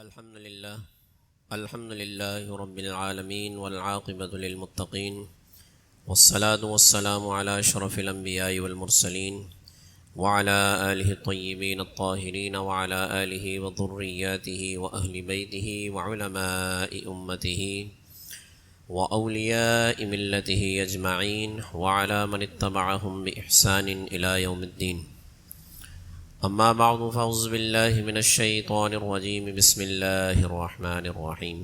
الحمد لله رب العالمين والعاقبة للمتقين والصلاة والسلام على أشرف الأنبياء والمرسلين وعلى آله الطيبين الطاهرين وعلى آله وذرياته وأهل بيته وعلماء أمته وأولياء ملته أجمعين وعلى من اتبعهم بإحسان إلى يوم الدين. أما بعد فأعوذ بالله من الشيطان الرجيم. بسم الله الرحمن الرحيم.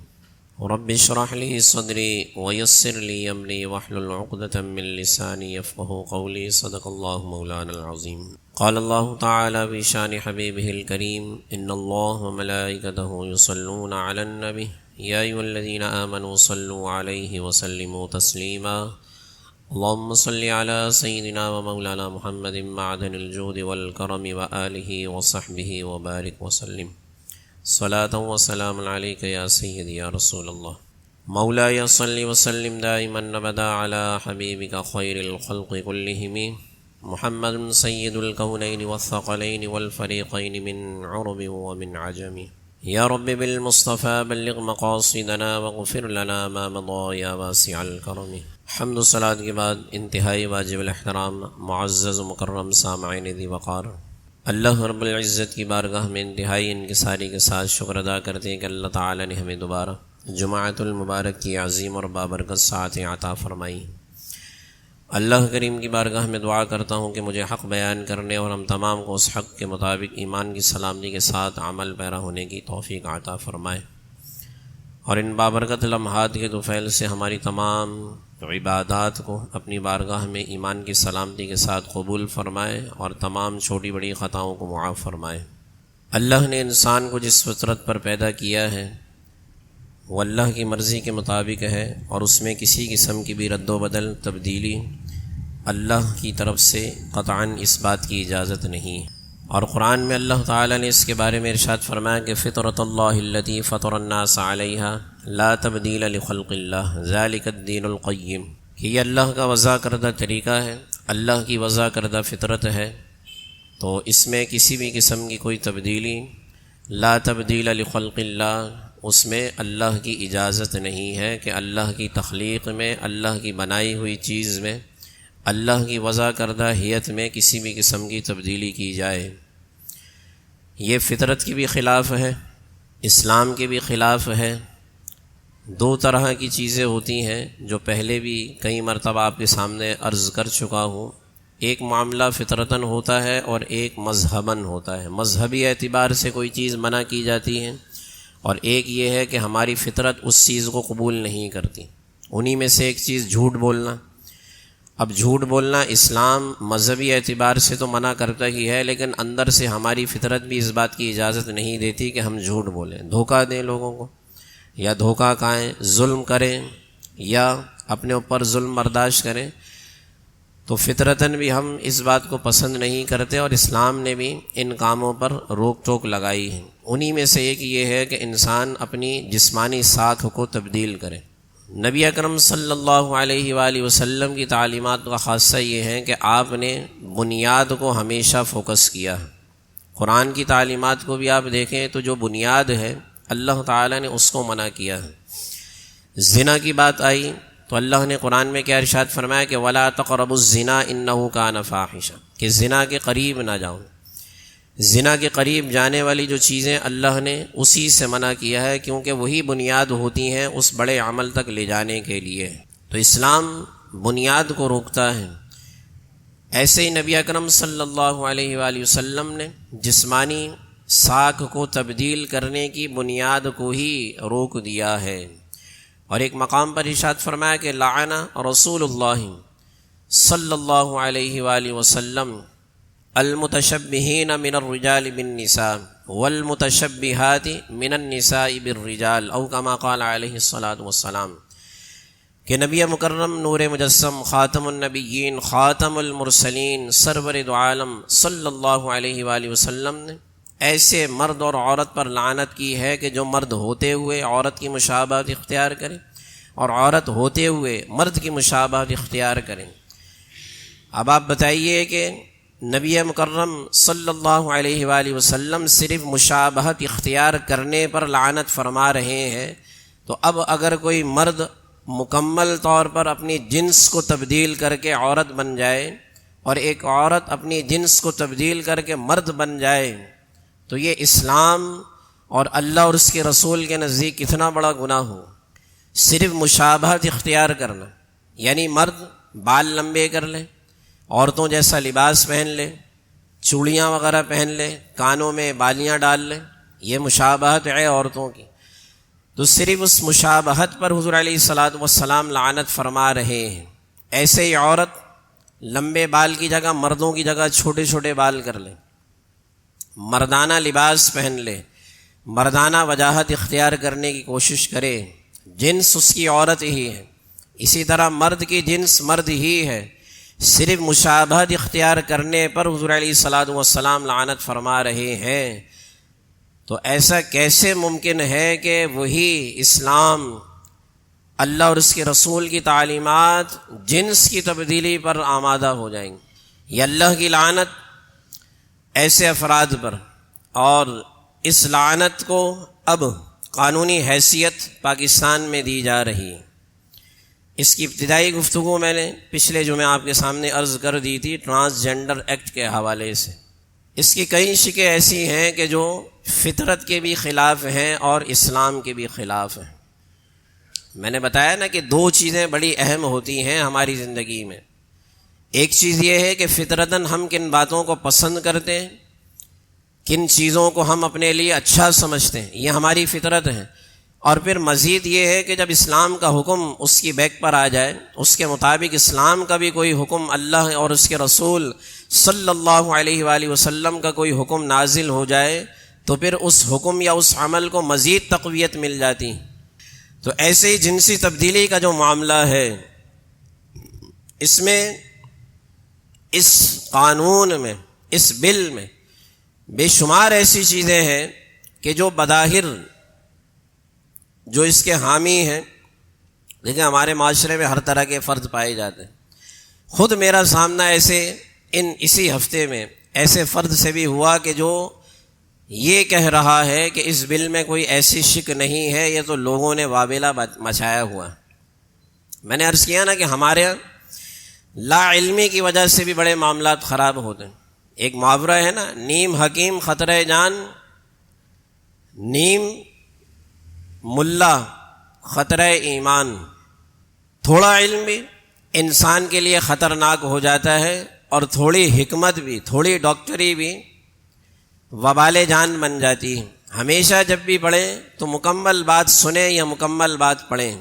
رب اشرح لي صدري ويسر لي أمري واحلل عقدة من لساني يفقهوا قولي. صدق الله مولانا العظيم. قال الله تعالى في شان حبيبه الكريم: إن الله وملائكته يصلون على النبي يا أيها الذين آمنوا صلوا عليه وسلموا تسليما. اللهم صل على سيدنا ومولانا محمد معدن الجود والكرم وآله وصحبه وبارك وسلم. صلاة وسلام عليك يا سيدي يا رسول الله. مولاي صل وسلم دائما أبدا على حبيبك خير الخلق كلهم محمد سيد الكونين والثقلين والفريقين من عرب ومن عجم. يا رب بالمصطفى بلغ مقاصدنا واغفر لنا ما مضى يا واسع الكرم. حمد و صلاۃ کے بعد انتہائی واجب الاحترام معزز و مکرم سامعین ذی وقار، اللہ رب العزت کی بارگاہ میں انتہائی انکساری کے ساتھ شکر ادا کرتے ہیں کہ اللہ تعالی نے ہمیں دوبارہ جمعۃ المبارک کی عظیم اور بابرکت ساعتیں عطا فرمائی. اللہ کریم کی بارگاہ میں دعا کرتا ہوں کہ مجھے حق بیان کرنے اور ہم تمام کو اس حق کے مطابق ایمان کی سلامتی کے ساتھ عمل پیرا ہونے کی توفیق عطا فرمائے، اور ان بابرکت لمحات کے طفیل سے ہماری تمام عبادات کو اپنی بارگاہ میں ایمان کی سلامتی کے ساتھ قبول فرمائے اور تمام چھوٹی بڑی خطاؤں کو معاف فرمائے. اللہ نے انسان کو جس فطرت پر پیدا کیا ہے وہ اللہ کی مرضی کے مطابق ہے، اور اس میں کسی قسم کی بھی رد و بدل تبدیلی اللہ کی طرف سے قطعاً اس بات کی اجازت نہیں. اور قرآن میں اللہ تعالیٰ نے اس کے بارے میں ارشاد فرمایا کہ فطرت اللہ التی فطر الناس علیہا لا تبدیل لخلق اللہ ذلک الدین القیم، کہ یہ اللہ کا وضع کردہ طریقہ ہے، اللہ کی وضع کردہ فطرت ہے، تو اس میں کسی بھی قسم کی کوئی تبدیلی لا تبدیل لخلق اللہ، اس میں اللہ کی اجازت نہیں ہے کہ اللہ کی تخلیق میں، اللہ کی بنائی ہوئی چیز میں، اللہ کی وضع کردہ ہیئت میں کسی بھی قسم کی تبدیلی کی جائے. یہ فطرت کی بھی خلاف ہے، اسلام کے بھی خلاف ہے. دو طرح کی چیزیں ہوتی ہیں جو پہلے بھی کئی مرتبہ آپ کے سامنے عرض کر چکا ہوں. ایک معاملہ فطرتاً ہوتا ہے اور ایک مذہباً ہوتا ہے. مذہبی اعتبار سے کوئی چیز منع کی جاتی ہے، اور ایک یہ ہے کہ ہماری فطرت اس چیز کو قبول نہیں کرتی. انہی میں سے ایک چیز جھوٹ بولنا. اب جھوٹ بولنا اسلام مذہبی اعتبار سے تو منع کرتا ہی ہے، لیکن اندر سے ہماری فطرت بھی اس بات کی اجازت نہیں دیتی کہ ہم جھوٹ بولیں، دھوکہ دیں لوگوں کو، یا دھوکہ کھائیں، ظلم کریں، یا اپنے اوپر ظلم برداشت کریں. تو فطرتاً بھی ہم اس بات کو پسند نہیں کرتے، اور اسلام نے بھی ان کاموں پر روک ٹوک لگائی ہے. انہی میں سے ایک یہ ہے کہ انسان اپنی جسمانی ساکھ کو تبدیل کرے. نبی اکرم صلی اللہ علیہ وآلہ وسلم کی تعلیمات کا خاصہ یہ ہے کہ آپ نے بنیاد کو ہمیشہ فوکس کیا. قرآن کی تعلیمات کو بھی آپ دیکھیں تو جو بنیاد ہے اللہ تعالیٰ نے اس کو منع کیا ہے. زنا کی بات آئی تو اللہ نے قرآن میں کیا ارشاد فرمایا کہ وَلَا تَقْرَبُوا الزِّنَا إِنَّهُ كَانَ فَاحِشًا، کہ زنا کے قریب نہ جاؤ. زنا کے قریب جانے والی جو چیزیں اللہ نے اسی سے منع کیا ہے، کیونکہ وہی بنیاد ہوتی ہیں اس بڑے عمل تک لے جانے کے لیے. تو اسلام بنیاد کو روکتا ہے. ایسے ہی نبی اکرم صلی اللہ علیہ وآلہ وسلم نے جسمانی ساکھ کو تبدیل کرنے کی بنیاد کو ہی روک دیا ہے. اور ایک مقام پر ارشاد فرمایا کہ لعن رسول اللہ صلی اللہ علیہ وآلہ وسلم المتشبہین من الرجال بالنساء والمتشبہات من النساء بالرجال، او کما قال علیہ الصلاۃ والسلام، کہ نبی مکرم نور مجسم خاتم النبیین خاتم المرسلین سرور دو عالم صلی اللہ علیہ وآلہ وسلم نے ایسے مرد اور عورت پر لعنت کی ہے کہ جو مرد ہوتے ہوئے عورت کی مشابہت اختیار کرے اور عورت ہوتے ہوئے مرد کی مشابہت اختیار کریں. اب آپ بتائیے کہ نبی مکرم صلی اللہ علیہ وآلہ وسلم صرف مشابہت اختیار کرنے پر لعنت فرما رہے ہیں، تو اب اگر کوئی مرد مکمل طور پر اپنی جنس کو تبدیل کر کے عورت بن جائے اور ایک عورت اپنی جنس کو تبدیل کر کے مرد بن جائے، تو یہ اسلام اور اللہ اور اس کے رسول کے نزدیک کتنا بڑا گناہ ہو۔ صرف مشابہت اختیار کرنا، یعنی مرد بال لمبے کر لے، عورتوں جیسا لباس پہن لے، چوڑیاں وغیرہ پہن لے، کانوں میں بالیاں ڈال لے، یہ مشابہت ہے عورتوں کی، تو صرف اس مشابہت پر حضور علیہ الصلوۃ والسلام لعنت فرما رہے ہیں۔ ایسے ہی عورت لمبے بال کی جگہ مردوں کی جگہ چھوٹے چھوٹے بال کر لے، مردانہ لباس پہن لے، مردانہ وجاہت اختیار کرنے کی کوشش کرے، جنس اس کی عورت ہی ہے، اسی طرح مرد کی جنس مرد ہی ہے، صرف مشابہت اختیار کرنے پر حضور علیہ الصلوۃ والسلام لعنت فرما رہے ہیں۔ تو ایسا کیسے ممکن ہے کہ وہی اسلام، اللہ اور اس کے رسول کی تعلیمات جنس کی تبدیلی پر آمادہ ہو جائیں گی؟ یہ اللہ کی لعنت ایسے افراد پر، اور اس لعنت کو اب قانونی حیثیت پاکستان میں دی جا رہی ہے۔ اس کی ابتدائی گفتگو میں نے پچھلے جمعے آپ کے سامنے عرض کر دی تھی ٹرانسجنڈر ایکٹ کے حوالے سے۔ اس کی کئی شکیں ایسی ہیں کہ جو فطرت کے بھی خلاف ہیں اور اسلام کے بھی خلاف ہیں۔ میں نے بتایا نا کہ دو چیزیں بڑی اہم ہوتی ہیں ہماری زندگی میں۔ ایک چیز یہ ہے کہ فطرتاً ہم کن باتوں کو پسند کرتے ہیں، کن چیزوں کو ہم اپنے لیے اچھا سمجھتے ہیں، یہ ہماری فطرت ہے۔ اور پھر مزید یہ ہے کہ جب اسلام کا حکم اس کی بیک پر آ جائے، اس کے مطابق اسلام کا بھی کوئی حکم، اللہ اور اس کے رسول صلی اللہ علیہ وآلہ وسلم کا کوئی حکم نازل ہو جائے، تو پھر اس حکم یا اس عمل کو مزید تقویت مل جاتی۔ تو ایسے ہی جنسی تبدیلی کا جو معاملہ ہے، اس میں، اس قانون میں، اس بل میں بے شمار ایسی چیزیں ہیں کہ جو بظاہر جو اس کے حامی ہیں، لیکن ہمارے معاشرے میں ہر طرح کے فرد پائے جاتے ہیں۔ خود میرا سامنا اسی ہفتے میں ایسے فرد سے بھی ہوا کہ جو یہ کہہ رہا ہے کہ اس بل میں کوئی ایسی شک نہیں ہے، یہ تو لوگوں نے وابلہ مچایا ہوا۔ میں نے عرض کیا نا کہ ہمارے لا علمی کی وجہ سے بھی بڑے معاملات خراب ہوتے ہیں۔ ایک محاورہ ہے نا، نیم حکیم خطرہ جان، نیم ملا خطرہ ایمان۔ تھوڑا علم بھی انسان کے لیے خطرناک ہو جاتا ہے، اور تھوڑی حکمت بھی، تھوڑی ڈاکٹری بھی وبال جان بن جاتی ہے۔ ہمیشہ جب بھی پڑھیں تو مکمل بات سنیں یا مکمل بات پڑھیں۔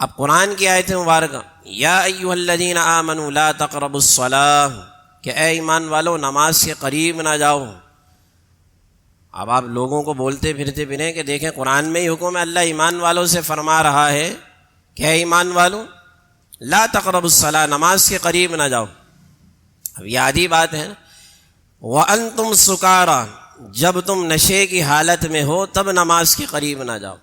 اب قرآن کی آیت مبارکہ، یا ایھا الذین آمنوا لا تقربوا الصلاۃ، کہ اے ایمان والو نماز کے قریب نہ جاؤ۔ اب آپ لوگوں کو بولتے پھرتے پھریں کہ دیکھیں قرآن میں ہی حکم ہے، اللہ ایمان والوں سے فرما رہا ہے کہ اے ایمان والو لا تقربوا الصلاۃ، نماز کے قریب نہ جاؤ۔ اب یہ عادی بات ہے، وَأَنْتُمْ سُكَارَىٰ، جب تم نشے کی حالت میں ہو تب نماز کے قریب نہ جاؤ۔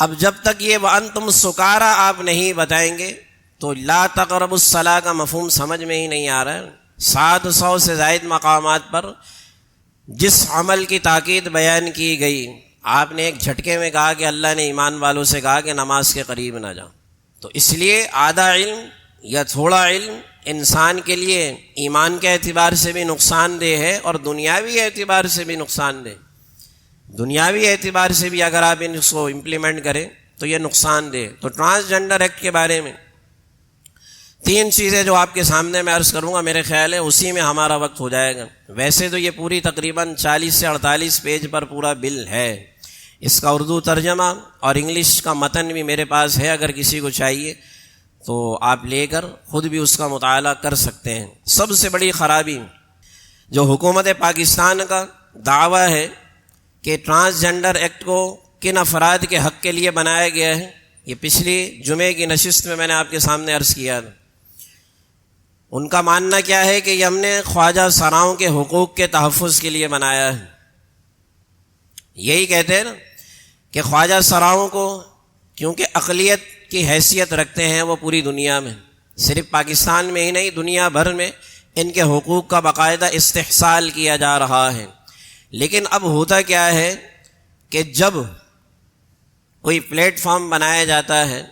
اب جب تک یہ وَأَنْتُمْ سُكَارَىٰ آپ نہیں بتائیں گے تو لا تقربوا الصلاۃ کا مفہوم سمجھ میں ہی نہیں آ رہا ہے۔ 700 سے زائد مقامات پر جس عمل کی تاکید بیان کی گئی، آپ نے ایک جھٹکے میں کہا کہ اللہ نے ایمان والوں سے کہا کہ نماز کے قریب نہ جاؤ۔ تو اس لیے آدھا علم یا تھوڑا علم انسان کے لیے ایمان کے اعتبار سے بھی نقصان دہ ہے، اور دنیاوی اعتبار سے بھی نقصان دہ۔ دنیاوی اعتبار سے بھی اگر آپ اس کو امپلیمنٹ کریں تو یہ نقصان دہ۔ تو ٹرانسجنڈر ایکٹ کے بارے میں 3 چیزیں جو آپ کے سامنے میں عرض کروں گا، میرے خیال ہے اسی میں ہمارا وقت ہو جائے گا۔ ویسے تو یہ پوری تقریباً 40 سے 48 پیج پر پورا بل ہے۔ اس کا اردو ترجمہ اور انگلش کا متن بھی میرے پاس ہے، اگر کسی کو چاہیے تو آپ لے کر خود بھی اس کا مطالعہ کر سکتے ہیں۔ سب سے بڑی خرابی جو حکومت پاکستان کا دعویٰ ہے کہ ٹرانسجنڈر ایکٹ کو کن افراد کے حق کے لیے بنایا گیا ہے، یہ پچھلی جمعے کی نشست میں نے آپ کے سامنے عرض کیا تھا۔ ان کا ماننا کیا ہے کہ یہ ہم نے خواجہ سراؤں کے حقوق کے تحفظ کے لیے بنایا ہے۔ یہی کہتے ہیں نا کہ خواجہ سراؤں کو کیونکہ اقلیت کی حیثیت رکھتے ہیں وہ پوری دنیا میں، صرف پاکستان میں ہی نہیں دنیا بھر میں ان کے حقوق کا باقاعدہ استحصال کیا جا رہا ہے۔ لیکن اب ہوتا کیا ہے کہ جب کوئی پلیٹ فارم بنایا جاتا ہے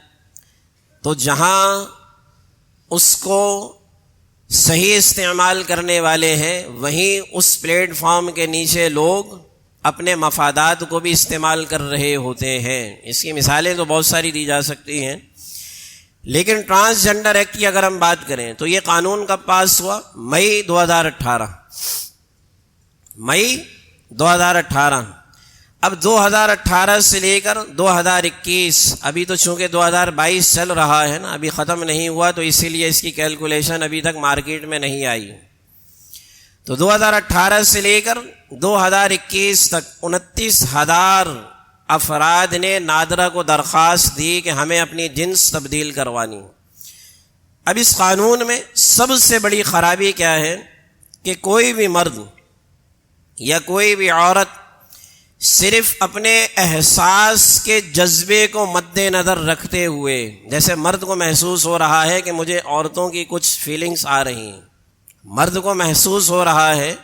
تو جہاں اس کو صحیح استعمال کرنے والے ہیں وہیں اس پلیٹ فارم کے نیچے لوگ اپنے مفادات کو بھی استعمال کر رہے ہوتے ہیں۔ اس کی مثالیں تو بہت ساری دی جا سکتی ہیں، لیکن ٹرانسجنڈر ایکٹ کی اگر ہم بات کریں تو یہ قانون کب پاس ہوا؟ مئی 2018۔ مئی 2018۔ اب 2018 سے لے کر 2021، ابھی تو چونکہ 2022 چل رہا ہے نا، ابھی ختم نہیں ہوا، تو اسی لیے اس کی کیلکولیشن ابھی تک مارکیٹ میں نہیں آئی۔ تو 2018 سے لے کر 2021 تک 29,000 افراد نے نادرا کو درخواست دی کہ ہمیں اپنی جنس تبدیل کروانی۔ اب اس قانون میں سب سے بڑی خرابی کیا ہے کہ کوئی بھی مرد یا کوئی بھی عورت صرف اپنے احساس کے جذبے کو مد نظر رکھتے ہوئے، جیسے مرد کو محسوس ہو رہا ہے کہ مجھے عورتوں کی کچھ فیلنگز آ رہی ہیں، مرد کو محسوس ہو رہا ہے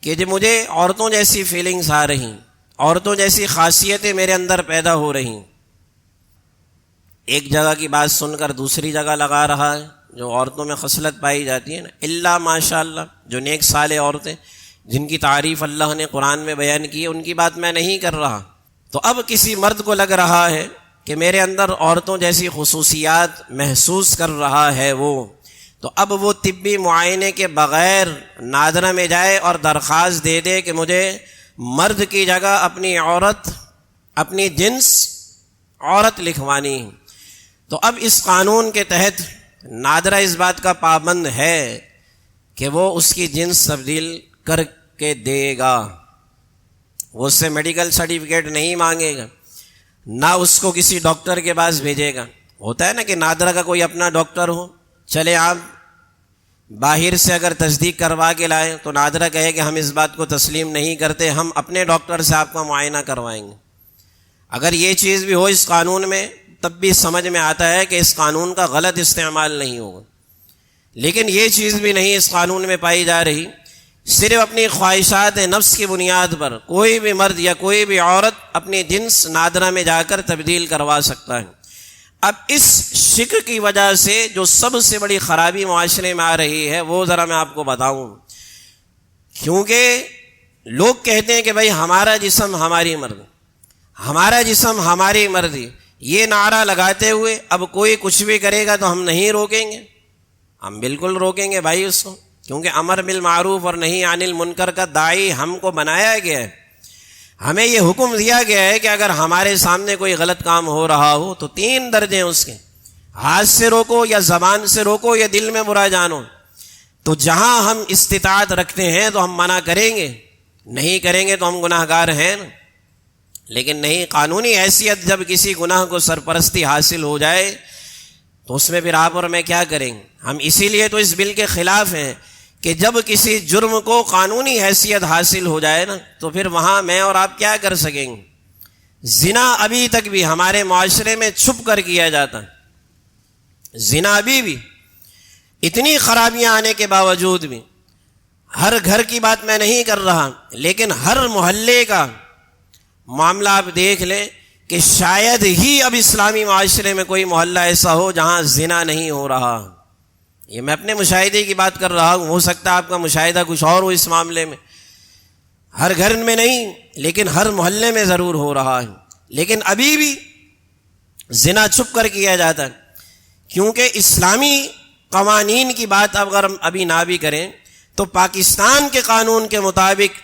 کہ جو مجھے عورتوں جیسی فیلنگز آ رہی ہیں، عورتوں جیسی خاصیتیں میرے اندر پیدا ہو رہی ہیں، ایک جگہ کی بات سن کر دوسری جگہ لگا رہا ہے، جو عورتوں میں خصلت پائی جاتی ہے نا، اللہ ماشاء اللہ، جو نیک صالح عورتیں جن کی تعریف اللہ نے قرآن میں بیان کی ہے، ان کی بات میں نہیں کر رہا۔ تو اب کسی مرد کو لگ رہا ہے کہ میرے اندر عورتوں جیسی خصوصیات محسوس کر رہا ہے وہ، تو اب وہ طبی معائنے کے بغیر نادرا میں جائے اور درخواست دے دے کہ مجھے مرد کی جگہ اپنی عورت، اپنی جنس عورت لکھوانی۔ تو اب اس قانون کے تحت نادرا اس بات کا پابند ہے کہ وہ اس کی جنس تبدیل کر کے دے گا، وہ اس سے میڈیکل سرٹیفکیٹ نہیں مانگے گا، نہ اس کو کسی ڈاکٹر کے پاس بھیجے گا۔ ہوتا ہے نا کہ نادرا کا کوئی اپنا ڈاکٹر ہو، چلے آپ باہر سے اگر تصدیق کروا کے لائیں تو نادرا کہے کہ ہم اس بات کو تسلیم نہیں کرتے، ہم اپنے ڈاکٹر سے آپ کا معائنہ کروائیں گے۔ اگر یہ چیز بھی ہو اس قانون میں تب بھی سمجھ میں آتا ہے کہ اس قانون کا غلط استعمال نہیں ہوگا، لیکن یہ چیز بھی نہیں اس قانون میں پائی جا رہی۔ صرف اپنی خواہشات نفس کی بنیاد پر کوئی بھی مرد یا کوئی بھی عورت اپنی جنس نادرا میں جا کر تبدیل کروا سکتا ہے۔ اب اس شک کی وجہ سے جو سب سے بڑی خرابی معاشرے میں آ رہی ہے وہ ذرا میں آپ کو بتاؤں، کیونکہ لوگ کہتے ہیں کہ بھائی ہمارا جسم ہماری مرضی، ہمارا جسم ہماری مرضی، یہ نعرہ لگاتے ہوئے اب کوئی کچھ بھی کرے گا تو ہم نہیں روکیں گے۔ ہم بالکل روکیں گے بھائی اس کو، کیونکہ امر بالمعروف اور نہی عن المنکر کا داعی ہم کو بنایا گیا ہے، ہمیں یہ حکم دیا گیا ہے کہ اگر ہمارے سامنے کوئی غلط کام ہو رہا ہو تو 3 درجے اس کے، ہاتھ سے روکو یا زبان سے روکو یا دل میں برا جانو۔ تو جہاں ہم استطاعت رکھتے ہیں تو ہم منع کریں گے، نہیں کریں گے تو ہم گناہ گار ہیں نا۔ لیکن نہیں، قانونی حیثیت جب کسی گناہ کو سرپرستی حاصل ہو جائے تو اس میں پھر آپ اور میں کیا کریں گے؟ ہم اسی لیے تو اس بل کے خلاف ہیں کہ جب کسی جرم کو قانونی حیثیت حاصل ہو جائے نا تو پھر وہاں میں اور آپ کیا کر سکیں گے؟ زنا ابھی تک بھی ہمارے معاشرے میں چھپ کر کیا جاتا ہے، زنا ابھی بھی اتنی خرابیاں آنے کے باوجود بھی، ہر گھر کی بات میں نہیں کر رہا، لیکن ہر محلے کا معاملہ آپ دیکھ لیں کہ شاید ہی اب اسلامی معاشرے میں کوئی محلہ ایسا ہو جہاں زنا نہیں ہو رہا۔ یہ میں اپنے مشاہدے کی بات کر رہا ہوں، ہو سکتا ہے آپ کا مشاہدہ کچھ اور ہو اس معاملے میں، ہر گھر میں نہیں لیکن ہر محلے میں ضرور ہو رہا ہے۔ لیکن ابھی بھی زنا چھپ کر کیا جاتا ہے، کیونکہ اسلامی قوانین کی بات اگر ہم ابھی نہ بھی کریں تو پاکستان کے قانون کے مطابق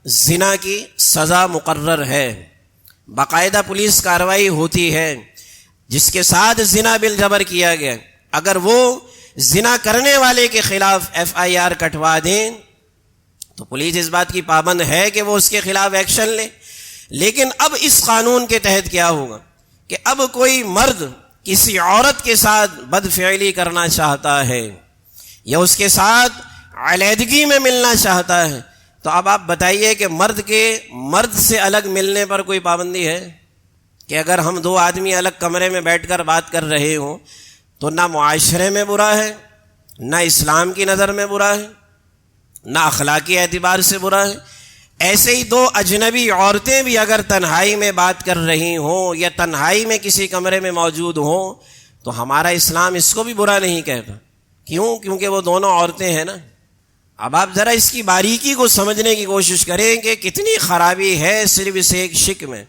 زنا کی سزا مقرر ہے، باقاعدہ پولیس کارروائی ہوتی ہے، جس کے ساتھ زنا بالجبر کیا گیا اگر وہ زنا کرنے والے کے خلاف FIR کٹوا دیں تو پولیس اس بات کی پابند ہے کہ وہ اس کے خلاف ایکشن لے۔ لیکن اب اس قانون کے تحت کیا ہوگا کہ اب کوئی مرد کسی عورت کے ساتھ بدفعلی کرنا چاہتا ہے یا اس کے ساتھ علیحدگی میں ملنا چاہتا ہے تو اب آپ بتائیے کہ مرد سے الگ ملنے پر کوئی پابندی ہے؟ کہ اگر ہم 2 آدمی الگ کمرے میں بیٹھ کر بات کر رہے ہوں تو نہ معاشرے میں برا ہے، نہ اسلام کی نظر میں برا ہے، نہ اخلاقی اعتبار سے برا ہے۔ ایسے ہی دو اجنبی عورتیں بھی اگر تنہائی میں بات کر رہی ہوں یا تنہائی میں کسی کمرے میں موجود ہوں تو ہمارا اسلام اس کو بھی برا نہیں کہتا۔ کیوں؟ کیونکہ وہ دونوں عورتیں ہیں نا۔ اب آپ ذرا اس کی باریکی کو سمجھنے کی کوشش کریں کہ کتنی خرابی ہے صرف اس ایک شک میں۔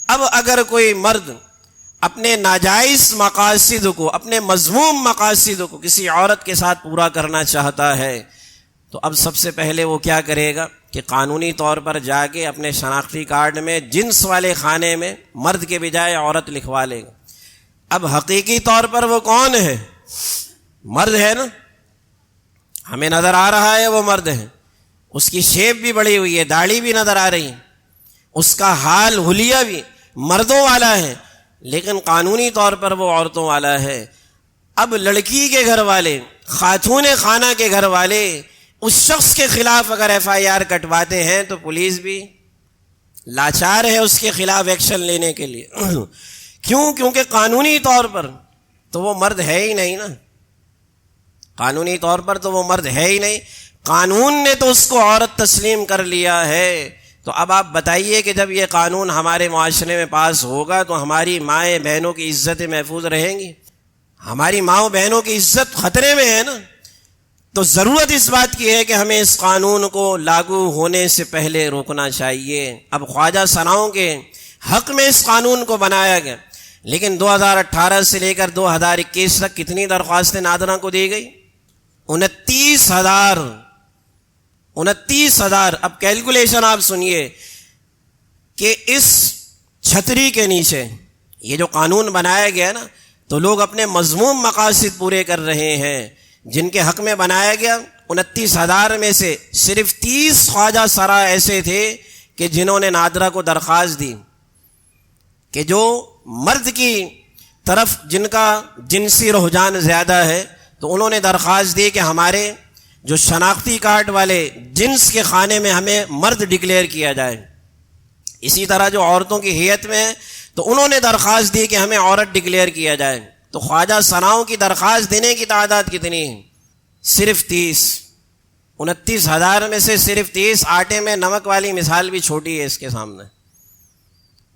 اب اگر کوئی مرد اپنے ناجائز مقاصد کو، اپنے مذموم مقاصد کو کسی عورت کے ساتھ پورا کرنا چاہتا ہے تو اب سب سے پہلے وہ کیا کرے گا کہ قانونی طور پر جا کے اپنے شناختی کارڈ میں جنس والے خانے میں مرد کے بجائے عورت لکھوا لے گا۔ اب حقیقی طور پر وہ کون ہے؟ مرد ہے نا، ہمیں نظر آ رہا ہے وہ مرد ہے، اس کی شیپ بھی بڑی ہوئی ہے، داڑھی بھی نظر آ رہی ہے، اس کا حال حلیہ بھی مردوں والا ہے، لیکن قانونی طور پر وہ عورتوں والا ہے۔ اب لڑکی کے گھر والے، خاتون خانہ کے گھر والے اس شخص کے خلاف اگر ایف آئی آر کٹواتے ہیں تو پولیس بھی لاچار ہے اس کے خلاف ایکشن لینے کے لیے۔ کیوں؟ کیونکہ قانونی طور پر تو وہ مرد ہے ہی نہیں نا، قانونی طور پر تو وہ مرد ہے ہی نہیں، قانون نے تو اس کو عورت تسلیم کر لیا ہے۔ تو اب آپ بتائیے کہ جب یہ قانون ہمارے معاشرے میں پاس ہوگا تو ہماری مائیں بہنوں کی عزتیں محفوظ رہیں گی؟ ہماری ماؤں بہنوں کی عزت خطرے میں ہے نا۔ تو ضرورت اس بات کی ہے کہ ہمیں اس قانون کو لاگو ہونے سے پہلے روکنا چاہیے۔ اب خواجہ ثناؤں کے حق میں اس قانون کو بنایا گیا، لیکن 2018 سے لے کر 2021 تک کتنی درخواستیں نادرہ کو دی گئی؟ 29,000۔ اب کیلکولیشن آپ سنیے کہ اس چھتری کے نیچے یہ جو قانون بنایا گیا نا تو لوگ اپنے مذموم مقاصد پورے کر رہے ہیں۔ جن کے حق میں بنایا گیا 29,000 میں سے صرف 30 خواجہ سرا ایسے تھے کہ جنہوں نے نادرہ کو درخواست دی کہ جو مرد کی طرف جن کا جنسی رجحان زیادہ ہے تو انہوں نے درخواست دی کہ ہمارے جو شناختی کارڈ والے جنس کے خانے میں ہمیں مرد ڈکلیئر کیا جائے۔ اسی طرح جو عورتوں کی حیت میں ہے تو انہوں نے درخواست دی کہ ہمیں عورت ڈکلیئر کیا جائے۔ تو خواجہ ثناؤں کی درخواست دینے کی تعداد کتنی ہے؟ صرف 30۔ 29,000 میں سے صرف 30۔ آٹے میں نمک والی مثال بھی چھوٹی ہے اس کے سامنے۔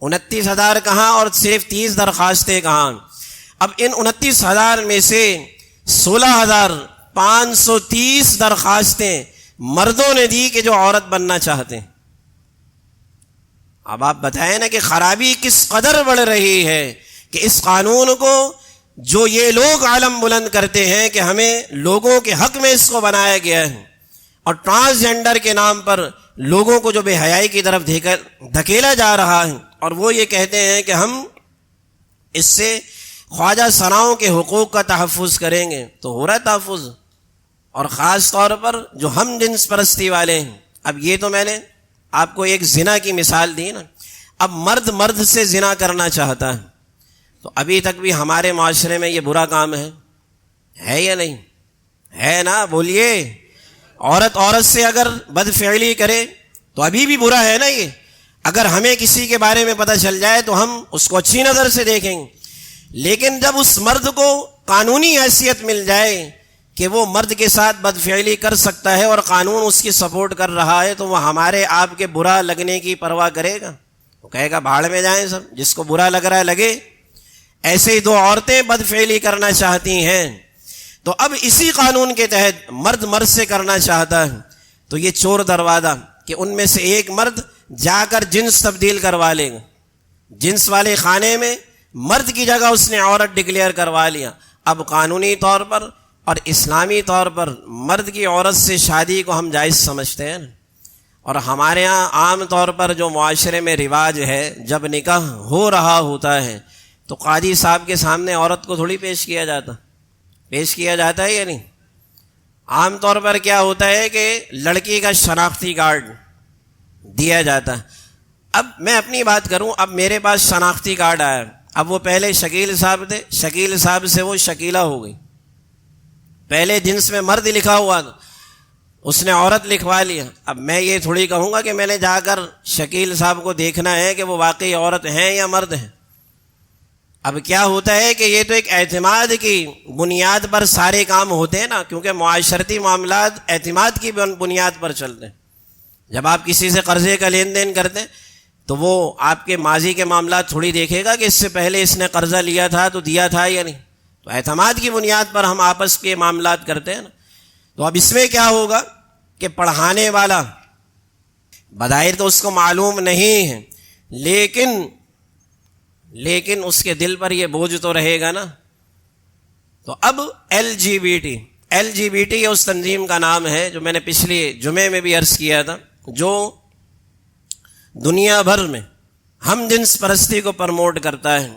29,000 کہاں اور صرف 30 درخواستیں کہاں؟ اب ان 29,000 میں سے 16,530 درخواستیں مردوں نے دی کہ جو عورت بننا چاہتے ہیں۔ اب آپ بتائیں نا کہ خرابی کس قدر بڑھ رہی ہے کہ اس قانون کو جو یہ لوگ عالم بلند کرتے ہیں کہ ہمیں لوگوں کے حق میں اس کو بنایا گیا ہے، اور ٹرانسجینڈر کے نام پر لوگوں کو جو بے حیائی کی طرف دھکیلا جا رہا ہے، اور وہ یہ کہتے ہیں کہ ہم اس سے خواجہ ثناؤں کے حقوق کا تحفظ کریں گے، تو ہو رہا ہے تحفظ، اور خاص طور پر جو ہم جنس پرستی والے ہیں۔ اب یہ تو میں نے آپ کو ایک زنا کی مثال دی نا، اب مرد مرد سے زنا کرنا چاہتا ہے تو ابھی تک بھی ہمارے معاشرے میں یہ برا کام ہے یا نہیں؟ ہے نا؟ بولیے۔ عورت عورت سے اگر بدفعلی کرے تو ابھی بھی برا ہے نا یہ۔ اگر ہمیں کسی کے بارے میں پتہ چل جائے تو ہم اس کو اچھی نظر سے دیکھیں گے، لیکن جب اس مرد کو قانونی حیثیت مل جائے کہ وہ مرد کے ساتھ بدفعلی کر سکتا ہے اور قانون اس کی سپورٹ کر رہا ہے تو وہ ہمارے آپ کے برا لگنے کی پرواہ کرے گا؟ وہ کہے گا بھاڑ میں جائیں سب، جس کو برا لگ رہا ہے لگے۔ ایسے ہی دو عورتیں بدفعلی کرنا چاہتی ہیں تو اب اسی قانون کے تحت مرد مرد سے کرنا چاہتا ہے تو یہ چور دروازہ کہ ان میں سے ایک مرد جا کر جنس تبدیل کروا لے گا، جنس والے خانے میں مرد کی جگہ اس نے عورت ڈکلیئر کروا لیا۔ اب قانونی طور پر اور اسلامی طور پر مرد کی عورت سے شادی کو ہم جائز سمجھتے ہیں، اور ہمارے ہاں عام طور پر جو معاشرے میں رواج ہے جب نکاح ہو رہا ہوتا ہے تو قاضی صاحب کے سامنے عورت کو تھوڑی پیش کیا جاتا ہے یا نہیں؟ عام طور پر کیا ہوتا ہے کہ لڑکی کا شناختی کارڈ دیا جاتا ہے۔ اب میں اپنی بات کروں، اب میرے پاس شناختی کارڈ آیا، اب وہ پہلے شکیل صاحب تھے، شکیل صاحب سے وہ شکیلہ ہو گئی، پہلے جنس میں مرد لکھا ہوا تھا، اس نے عورت لکھوا لیا۔ اب میں یہ تھوڑی کہوں گا کہ میں نے جا کر شکیل صاحب کو دیکھنا ہے کہ وہ واقعی عورت ہیں یا مرد ہیں، اب کیا ہوتا ہے کہ یہ تو ایک اعتماد کی بنیاد پر سارے کام ہوتے ہیں نا، کیونکہ معاشرتی معاملات اعتماد کی بنیاد پر چلتے ہیں. جب آپ کسی سے قرضے کا لین دین کرتے ہیں تو وہ آپ کے ماضی کے معاملات تھوڑی دیکھے گا کہ اس سے پہلے اس نے قرضہ لیا تھا تو دیا تھا یا نہیں. تو اعتماد کی بنیاد پر ہم آپس کے معاملات کرتے ہیں نا. تو اب اس میں کیا ہوگا کہ پڑھانے والا بظاہر تو اس کو معلوم نہیں ہے، لیکن اس کے دل پر یہ بوجھ تو رہے گا نا. تو اب LGBT یہ اس تنظیم کا نام ہے جو میں نے پچھلے جمعے میں بھی عرض کیا تھا، جو دنیا بھر میں ہم جنس پرستی کو پروموٹ کرتا ہے.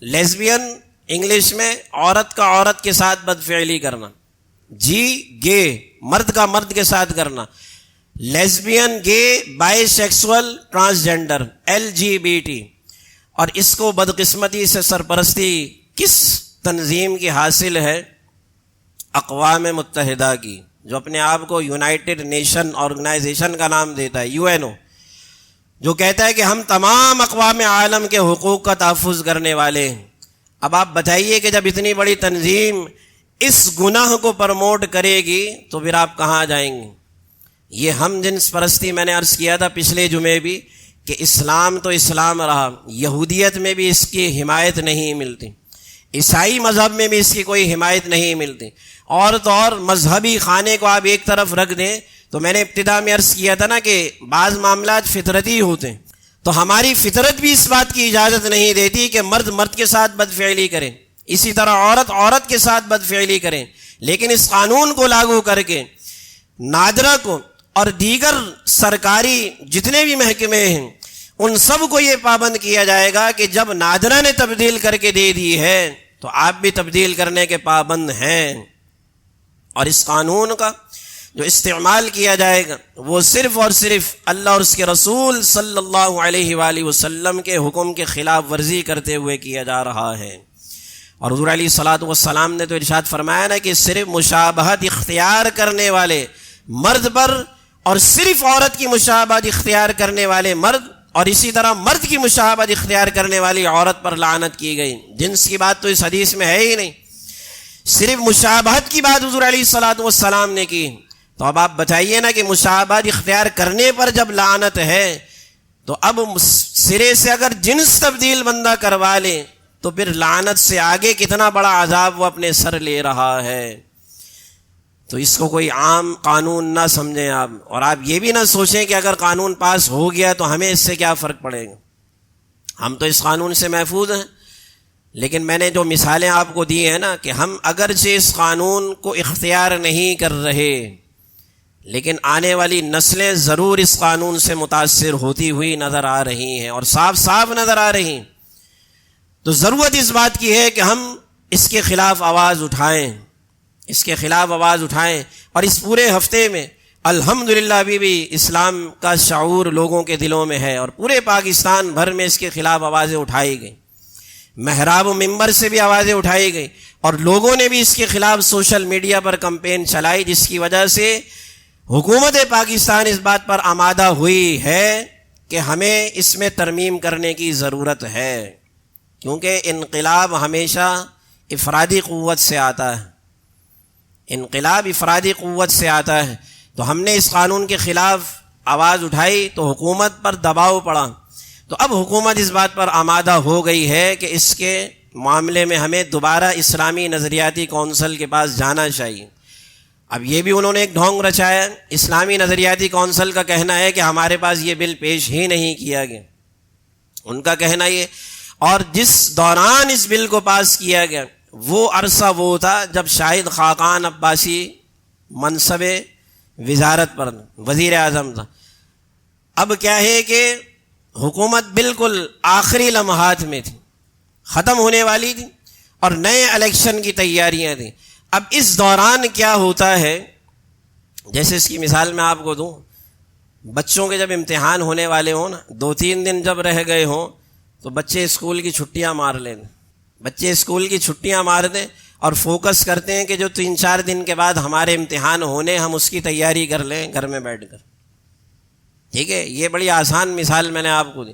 لیزبین انگلش میں عورت کا عورت کے ساتھ بدفعلی کرنا. گے مرد کا مرد کے ساتھ کرنا. لیزبین، گے، بائی سیکسول، ٹرانسجینڈر، LGBT. اور اس کو بدقسمتی سے سرپرستی کس تنظیم کی حاصل ہے؟ اقوام متحدہ کی، جو اپنے آپ کو یونائٹڈ نیشن آرگنائزیشن کا نام دیتا ہے، UNO، جو کہتا ہے کہ ہم تمام اقوام عالم کے حقوق کا تحفظ کرنے والے ہیں. اب آپ بتائیے کہ جب اتنی بڑی تنظیم اس گناہ کو پروموٹ کرے گی تو پھر آپ کہاں جائیں گے؟ یہ ہم جنس پرستی میں نے عرض کیا تھا پچھلے جمعے بھی کہ اسلام تو اسلام رہا، یہودیت میں بھی اس کی حمایت نہیں ملتی، عیسائی مذہب میں بھی اس کی کوئی حمایت نہیں ملتی. اور تو اور مذہبی خانے کو آپ ایک طرف رکھ دیں تو میں نے ابتدا میں عرض کیا تھا نا کہ بعض معاملات فطرتی ہوتے ہیں، تو ہماری فطرت بھی اس بات کی اجازت نہیں دیتی کہ مرد مرد کے ساتھ بدفعلی کریں، اسی طرح عورت عورت کے ساتھ بدفعلی کریں. لیکن اس قانون کو لاگو کر کے نادرا کو اور دیگر سرکاری جتنے بھی محکمے ہیں ان سب کو یہ پابند کیا جائے گا کہ جب نادرا نے تبدیل کر کے دے دی ہے تو آپ بھی تبدیل کرنے کے پابند ہیں. اور اس قانون کا جو استعمال کیا جائے گا وہ صرف اور صرف اللہ اور اس کے رسول صلی اللہ علیہ وآلہ وسلم کے حکم کے خلاف ورزی کرتے ہوئے کیا جا رہا ہے. اور حضور علیہ الصلوۃ والسلام نے تو ارشاد فرمایا نا کہ صرف مشابہت اختیار کرنے والے مرد پر اور صرف عورت کی مشابہت اختیار کرنے والے مرد اور اسی طرح مرد کی مشابہت اختیار کرنے والی عورت پر لعنت کی گئی. جنس کی بات تو اس حدیث میں ہے ہی نہیں، صرف مشابہت کی بات حضور علیہ الصلوۃ والسلام نے کی. تو اب آپ بتائیے نا کہ مشابہت اختیار کرنے پر جب لعنت ہے تو اب سرے سے اگر جنس تبدیل بندہ کروا لے تو پھر لعنت سے آگے کتنا بڑا عذاب وہ اپنے سر لے رہا ہے. تو اس کو کوئی عام قانون نہ سمجھیں آپ، اور آپ یہ بھی نہ سوچیں کہ اگر قانون پاس ہو گیا تو ہمیں اس سے کیا فرق پڑے گا. ہم تو اس قانون سے محفوظ ہیں، لیکن میں نے جو مثالیں آپ کو دی ہیں نا کہ ہم اگرچہ اس قانون کو اختیار نہیں کر رہے لیکن آنے والی نسلیں ضرور اس قانون سے متاثر ہوتی ہوئی نظر آ رہی ہیں اور صاف صاف نظر آ رہی ہیں. تو ضرورت اس بات کی ہے کہ ہم اس کے خلاف آواز اٹھائیں، اس کے خلاف آواز اٹھائیں. اور اس پورے ہفتے میں الحمدللہ ابھی بھی اسلام کا شعور لوگوں کے دلوں میں ہے اور پورے پاکستان بھر میں اس کے خلاف آوازیں اٹھائی گئیں، محراب و ممبر سے بھی آوازیں اٹھائی گئی اور لوگوں نے بھی اس کے خلاف سوشل میڈیا پر کمپین چلائی، جس کی وجہ سے حکومت پاکستان اس بات پر آمادہ ہوئی ہے کہ ہمیں اس میں ترمیم کرنے کی ضرورت ہے، کیونکہ انقلاب ہمیشہ افرادی قوت سے آتا ہے، انقلاب افرادی قوت سے آتا ہے. تو ہم نے اس قانون کے خلاف آواز اٹھائی تو حکومت پر دباؤ پڑا، تو اب حکومت اس بات پر آمادہ ہو گئی ہے کہ اس کے معاملے میں ہمیں دوبارہ اسلامی نظریاتی کونسل کے پاس جانا چاہیے. اب یہ بھی انہوں نے ایک ڈھونگ رچایا، اسلامی نظریاتی کونسل کا کہنا ہے کہ ہمارے پاس یہ بل پیش ہی نہیں کیا گیا، ان کا کہنا یہ. اور جس دوران اس بل کو پاس کیا گیا وہ عرصہ وہ تھا جب شاہد خاقان عباسی منصب وزارت پر وزیر اعظم تھا. اب کیا ہے کہ حکومت بالکل آخری لمحات میں تھی، ختم ہونے والی تھی اور نئے الیکشن کی تیاریاں تھیں. اب اس دوران کیا ہوتا ہے، جیسے اس کی مثال میں آپ کو دوں، بچوں کے جب امتحان ہونے والے ہوں نا، 2-3 دن جب رہ گئے ہوں تو بچے اسکول کی چھٹیاں مار لیں، بچے اسکول کی چھٹیاں مار دیں اور فوکس کرتے ہیں کہ جو 3-4 دن کے بعد ہمارے امتحان ہونے ہم اس کی تیاری کر لیں گھر میں بیٹھ کر. ٹھیک ہے، یہ بڑی آسان مثال میں نے آپ کو دی.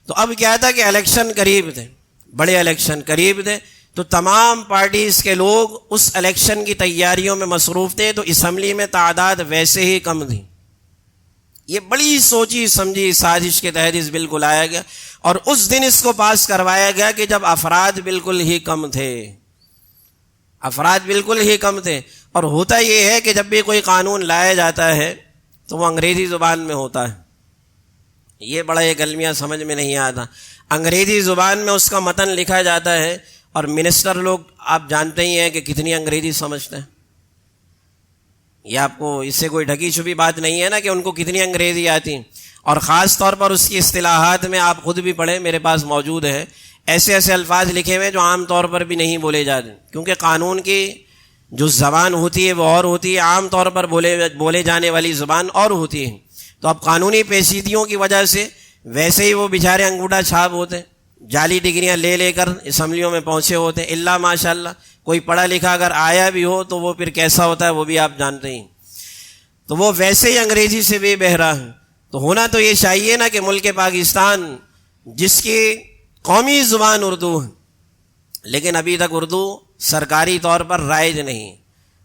تو اب کیا تھا کہ الیکشن قریب تھے، بڑے الیکشن قریب تھے، تو تمام پارٹیز کے لوگ اس الیکشن کی تیاریوں میں مصروف تھے، تو اسمبلی میں تعداد ویسے ہی کم تھی۔ یہ بڑی سوچی سمجھی سازش کے تحت اس بل کو لایا گیا، اور اس دن اس کو پاس کروایا گیا کہ جب افراد بالکل ہی کم تھے، افراد بالکل ہی کم تھے۔ اور ہوتا یہ ہے کہ جب بھی کوئی قانون لایا جاتا ہے تو وہ انگریزی زبان میں ہوتا ہے، یہ بڑا ایک المیہ سمجھ میں نہیں آتا۔ انگریزی زبان میں اس کا متن لکھا جاتا ہے، اور منسٹر لوگ آپ جانتے ہی ہیں کہ کتنی انگریزی سمجھتے ہیں۔ یہ آپ کو اس سے کوئی ڈھکی چھپی بات نہیں ہے نا کہ ان کو کتنی انگریزی آتی، اور خاص طور پر اس کی اصطلاحات میں آپ خود بھی پڑھیں، میرے پاس موجود ہے، ایسے ایسے الفاظ لکھے ہوئے جو عام طور پر بھی نہیں بولے جاتے، کیونکہ قانون کی جو زبان ہوتی ہے وہ اور ہوتی ہے، عام طور پر بولے جانے والی زبان اور ہوتی ہے۔ تو اب قانونی پیچیدگیوں کی وجہ سے ویسے ہی وہ بیچارے انگوٹھا چھاپ ہوتے ہیں، جعلی ڈگریاں لے لے کر اسمبلیوں میں پہنچے ہوتے ہیں، الا ماشاء اللہ کوئی پڑھا لکھا اگر آیا بھی ہو تو وہ پھر کیسا ہوتا ہے وہ بھی آپ جانتے ہیں۔ تو وہ ویسے ہی انگریزی سے بھی بہرا ہے۔ تو ہونا تو یہ چاہیے نا کہ ملک پاکستان جس کی قومی زبان اردو ہے، لیکن ابھی تک اردو سرکاری طور پر رائج نہیں۔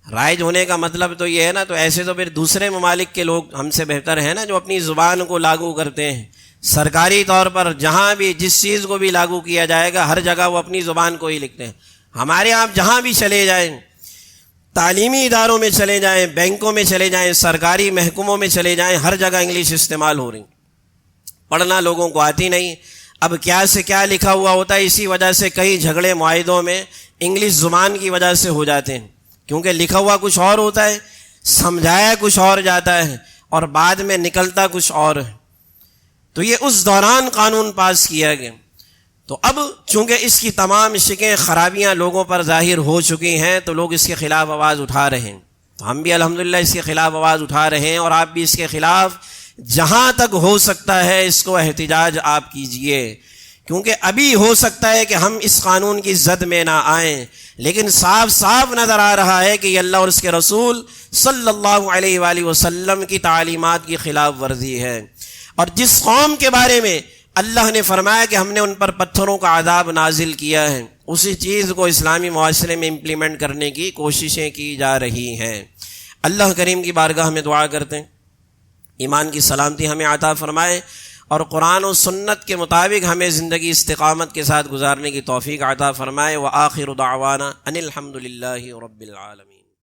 رائج ہونے کا مطلب تو یہ ہے نا، تو ایسے تو پھر دوسرے ممالک کے لوگ ہم سے بہتر ہیں نا جو اپنی زبان کو لاگو کرتے ہیں سرکاری طور پر، جہاں بھی جس چیز کو بھی لاگو کیا جائے گا ہر جگہ وہ اپنی زبان کو ہی لکھتے ہیں۔ ہمارے آپ جہاں بھی چلے جائیں، تعلیمی اداروں میں چلے جائیں، بینکوں میں چلے جائیں، سرکاری محکموں میں چلے جائیں، ہر جگہ انگلش استعمال ہو رہی، پڑھنا لوگوں کو آتی نہیں۔ اب کیا سے کیا لکھا ہوا ہوتا ہے، اسی وجہ سے کئی جھگڑے معاہدوں میں انگلش زبان کی وجہ سے ہو جاتے ہیں، کیونکہ لکھا ہوا کچھ اور ہوتا ہے، سمجھایا کچھ اور جاتا ہے، اور بعد میں نکلتا کچھ اور ہے۔ تو یہ اس دوران قانون پاس کیا گیا۔ تو اب چونکہ اس کی تمام شکیں خرابیاں لوگوں پر ظاہر ہو چکی ہیں تو لوگ اس کے خلاف آواز اٹھا رہے ہیں، تو ہم بھی الحمدللہ اس کے خلاف آواز اٹھا رہے ہیں، اور آپ بھی اس کے خلاف جہاں تک ہو سکتا ہے اس کو احتجاج آپ کیجئے، کیونکہ ابھی ہو سکتا ہے کہ ہم اس قانون کی زد میں نہ آئیں، لیکن صاف صاف نظر آ رہا ہے کہ یہ اللہ اور اس کے رسول صلی اللہ علیہ وآلہ وسلم کی تعلیمات کی خلاف ورزی ہے۔ اور جس قوم کے بارے میں اللہ نے فرمایا کہ ہم نے ان پر پتھروں کا عذاب نازل کیا ہے، اسی چیز کو اسلامی معاشرے میں امپلیمنٹ کرنے کی کوششیں کی جا رہی ہیں۔ اللہ کریم کی بارگاہ میں دعا کرتے ہیں ایمان کی سلامتی ہمیں عطا فرمائے، اور قرآن و سنت کے مطابق ہمیں زندگی استقامت کے ساتھ گزارنے کی توفیق عطا فرمائے۔ وآخر دعوانا ان الحمد للہ رب العالمین۔